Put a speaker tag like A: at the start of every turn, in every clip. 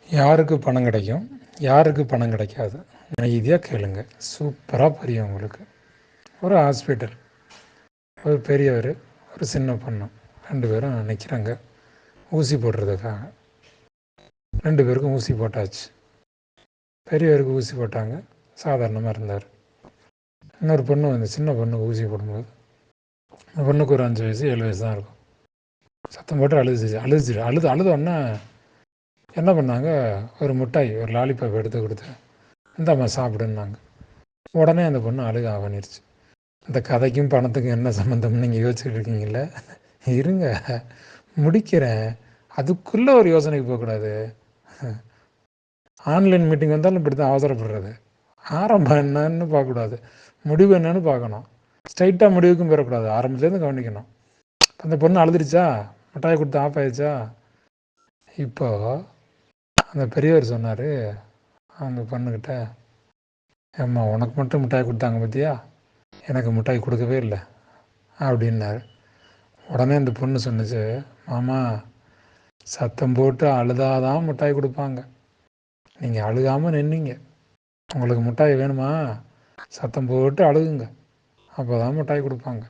A: யாருக்கு பணம் கிடைக்கும், யாருக்கு பணம் கிடைக்காது, அமைதியாக கேளுங்க. சூப்பராக புரியும் உங்களுக்கு. ஒரு ஹாஸ்பிட்டல், ஒரு பெரியவர், ஒரு சின்ன பொண்ணு, 2 பேரும் நிற்கிறாங்க ஊசி போடுறதுக்காக. 2 பேருக்கும் ஊசி போட்டாச்சு. பெரியவருக்கு ஊசி போட்டாங்க, சாதாரணமாக இருந்தார். இன்னொரு பொண்ணு வந்து சின்ன பொண்ணுக்கு ஊசி போடும்போது, அந்த பொண்ணுக்கு ஒரு 5 வயசு 7 வயசு தான் இருக்கும். சத்தம் போட்டு அழுதோடனே என்ன பண்ணாங்க, ஒரு மிட்டாய், ஒரு லாலிபாப் எடுத்து கொடுத்து இந்தாம்மா சாப்பிடுன்னாங்க. உடனே அந்த பொண்ணு அழுக ஆரம்பிச்சிருச்சு. இந்த கதைக்கும் பணத்துக்கும் என்ன சம்மந்தம்னு நீங்கள் யோசிச்சுட்டு இருக்கீங்கள, இருங்க முடிக்கிறேன். அதுக்குள்ளே ஒரு யோசனைக்கு போகக்கூடாது. ஆன்லைன் மீட்டிங் வந்தாலும் இப்படி தான் அவசரப்படுறது. ஆரம்பம் என்னன்னு பார்க்கக்கூடாது, முடிவு என்னன்னு பார்க்கணும். ஸ்ட்ரைட்டாக முடிவுக்கும் பெறக்கூடாது, ஆரம்பத்துலேருந்து கவனிக்கணும். அந்த பொண்ணு அழுதுருச்சா, மிட்டாய் கொடுத்து ஆஃப் ஆயிடுச்சா. இப்போது அந்த பெரியவர் சொன்னார் அந்த பொண்ணுக்கிட்ட, ஏம்மா உனக்கு மட்டும் மிட்டாய் கொடுத்தாங்க பார்த்தியா, எனக்கு மிட்டாய் கொடுக்கவே இல்லை அப்படின்னாரு. உடனே அந்த பொண்ணு சொன்னிச்சு, மாமா சத்தம் போட்டு அழுதாதான் மிட்டாய் கொடுப்பாங்க, நீங்கள் அழுகாமல் நின்னீங்க, உங்களுக்கு மிட்டாய் வேணுமா சத்தம் போட்டு அழுகுங்க, அப்போ தான் மிட்டாய் கொடுப்பாங்க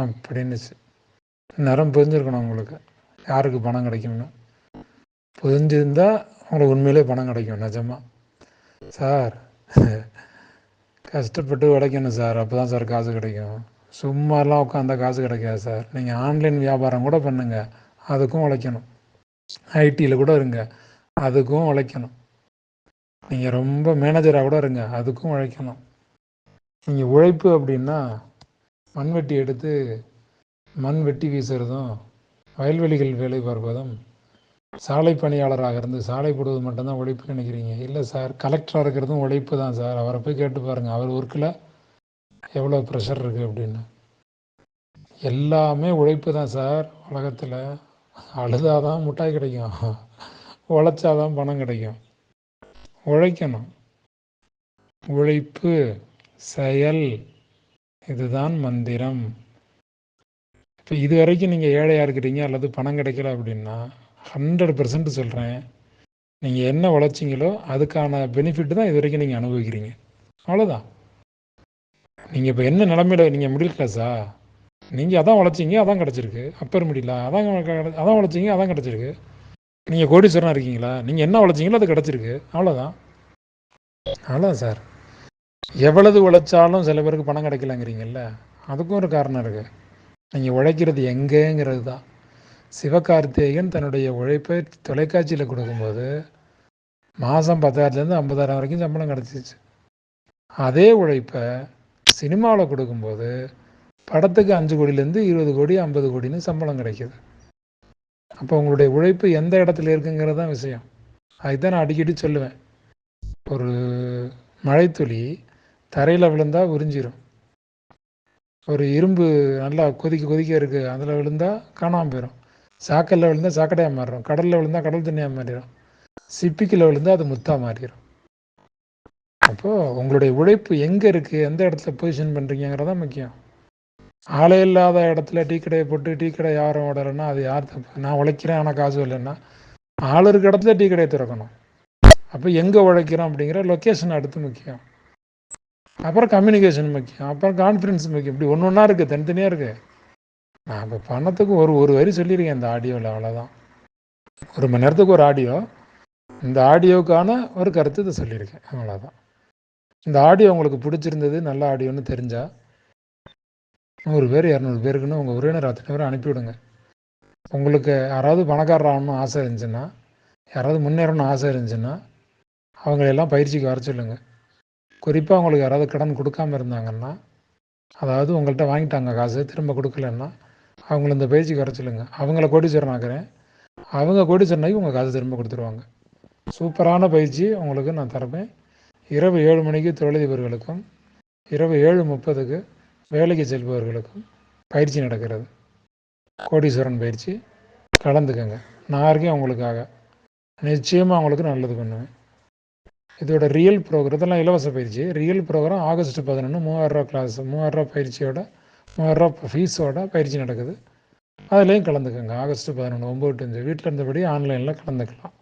A: அப்படின்னுச்சு. நேரம் புரிஞ்சிருக்கணும் உங்களுக்கு யாருக்கு பணம் கிடைக்கும்னு. புரிஞ்சிருந்தால் உங்களுக்கு உண்மையிலே பணம் கிடைக்கும். நிஜமாக சார் கஷ்டப்பட்டு உழைக்கணும் சார், அப்போ தான் சார் காசு கிடைக்கும். சும்மாலாம் உட்காந்தா காசு கிடைக்காது சார். நீங்கள் ஆன்லைன் வியாபாரம் கூட பண்ணுங்கள், அதுக்கும் உழைக்கணும். ஐடியில் கூட இருங்க, அதுக்கும் உழைக்கணும். நீங்கள் ரொம்ப மேனேஜராக கூட இருங்க, அதுக்கும் உழைக்கணும். நீங்கள் உழைப்பு அப்படின்னா மண்வெட்டி எடுத்து மண் வெட்டி வீசுறதும், வயல்வெளிகள் வேலை பார்ப்பதும், சாலை பணியாளராக இருந்து சாலை போடுவது மட்டும்தான் உழைப்பு நினைக்கிறீங்க. இல்லை சார், கலெக்டராக இருக்கிறதும் உழைப்பு தான் சார். அவரை போய் கேட்டு பாருங்கள், அவர் ஒர்க்கில் எவ்வளோ ப்ரெஷர் இருக்குது அப்படின்னு. எல்லாமே உழைப்பு தான் சார். உலகத்தில் அழுதாதான் மிட்டாய் கிடைக்கும், உழைச்சாதான் பணம் கிடைக்கும். உழைக்கணும். உழைப்பு, செயல், இதுதான் மந்திரம். இப்போ இது வரைக்கும் நீங்கள் ஏழையாக இருக்கிறீங்க அல்லது பணம் கிடைக்கல அப்படின்னா 100% சொல்கிறேன், நீங்கள் என்ன உழைச்சிங்களோ அதுக்கான பெனிஃபிட் தான் இது வரைக்கும் நீங்கள் அனுபவிக்கிறீங்க. அவ்வளோதான். நீங்கள் இப்போ என்ன நிலமையில, நீங்கள் மிடில் கிளாஸா, நீங்கள் அதான் உழைச்சிங்க அதான் கிடச்சிருக்கு. அப்பர் மிடிலா, அதான் உழைச்சிங்க அதான் கிடச்சிருக்கு. நீங்கள் கோடீஸ்வரனாக இருக்கீங்களா, நீங்கள் என்ன உழைச்சிங்களோ அது கிடச்சிருக்கு. அவ்வளோதான். அவ்வளோதான் சார். எவ்வளவு உழைச்சாலும் சில பேருக்கு பணம் கிடைக்கலங்கிறீங்கல்ல, அதுக்கும் ஒரு காரணம் இருக்குது. நீங்கள் உழைக்கிறது எங்கேங்கிறது தான். சிவகார்த்திகேயன் தன்னுடைய உழைப்பை தொலைக்காட்சியில் கொடுக்கும்போது மாதம் 10,000லேருந்து 50,000 வரைக்கும் சம்பளம் கிடச்சிச்சு. அதே உழைப்பை சினிமாவில் கொடுக்கும்போது படத்துக்கு 5 கோடியிலேருந்து 20 கோடி 50 கோடின்னு சம்பளம் கிடைக்கிது. அப்போ உங்களுடைய உழைப்பு எந்த இடத்துல இருக்குங்கிறது தான் விஷயம். அதுதான் நான் அடிக்கடி சொல்லுவேன். ஒரு மழைத்துளி தரையில் விழுந்தால் உறிஞ்சிடும். ஒரு இரும்பு நல்லா கொதிக்க இருக்குது, அதில் விழுந்தால் காணாமல் போயிடும். சாக்கல்ல விழுந்தால் சாக்கடையாக மாறிடும், கடலில் விழுந்தால் கடல் தண்ணியாக மாறிடும், சிப்பிக்கில் விழுந்தால் அது முத்தாக மாறிடும். அப்போது உங்களுடைய உழைப்பு எங்கே இருக்குது, எந்த இடத்துல பொசிஷன் பண்ணுறீங்கிறதான் முக்கியம். ஆளே இல்லாத இடத்துல டீ கடையை போட்டு டீ கடை யாரும் ஓடலைன்னா அது யார் தப்பு? நான் உழைக்கிறேன் ஆனால் காசு இல்லைன்னா ஆள் இருக்க இடத்துல டீ கடையை திறக்கணும். அப்போ எங்கே உழைக்கிறோம் அப்படிங்கிற லொக்கேஷன் அடுத்து முக்கியம். அப்புறம் கம்யூனிகேஷன் முக்கியம், அப்புறம் கான்ஃபிடன்ஸ் முக்கியம். இப்படி ஒன்று ஒன்றா இருக்குது, தனித்தனியாக இருக்குது. நான் இப்போ பணத்துக்கு ஒரு வரி சொல்லியிருக்கேன் இந்த ஆடியோவில், அவ்வளோதான். 1 மணி நேரத்துக்கு ஒரு ஆடியோ, இந்த ஆடியோவுக்கான ஒரு கருத்து இதை சொல்லியிருக்கேன், அவ்வளோதான். இந்த ஆடியோ உங்களுக்கு பிடிச்சிருந்தது, நல்ல ஆடியோன்னு தெரிஞ்சால் 100 பேர் 200 பேருக்குன்னு உங்கள் உறவினர் அத்தனை பேரும் அனுப்பிவிடுங்க. உங்களுக்கு யாராவது பணக்காரர் ஆகணும்னு ஆசை இருந்துச்சுன்னா, யாராவது முன்னேறணும்னு ஆசை இருந்துச்சுன்னா அவங்களெல்லாம் பயிற்சிக்கு வர சொல்லுங்கள். குறிப்பாக உங்களுக்கு யாராவது கடன் கொடுக்காமல் இருந்தாங்கன்னா, அதாவது உங்கள்கிட்ட வாங்கிட்டாங்க காசு திரும்ப கொடுக்கலன்னா, அவங்கள இந்த பயிற்சிக்கு வர சொல்லுங்கள். அவங்கள கோடீஸ்வரன் ஆக்குறேன், அவங்க கோடீஸ்வரனாகி உங்கள் காசு திரும்ப கொடுத்துருவாங்க. சூப்பரான பயிற்சி உங்களுக்கு நான் தரப்பேன். இரவு 7 மணிக்கு தொழிலதிபர்களுக்கும், இரவு 7:30க்கு வேலைக்கு செல்பவர்களுக்கும் பயிற்சி நடக்கிறது. கோடீஸ்வரன் பயிற்சி, கலந்துக்கங்க. நான் இருக்கேன் உங்களுக்காக, நிச்சயமாக உங்களுக்கு நல்லது பண்ணுவேன். இதோட ரியல் ப்ரோக்ராம், இதெல்லாம் இலவச பயிற்சி. ரியல் ப்ரோக்ராம் ஆகஸ்ட் 11 3000 கிளாஸ், 3000 பயிற்சியோட, 3000 ஃபீஸோட பயிற்சி நடக்குது. அதுலேயும் கலந்துக்கங்க. ஆகஸ்ட் 11 9 to 5 வீட்டில் இருந்தபடி ஆன்லைனில் கலந்துக்கலாம்.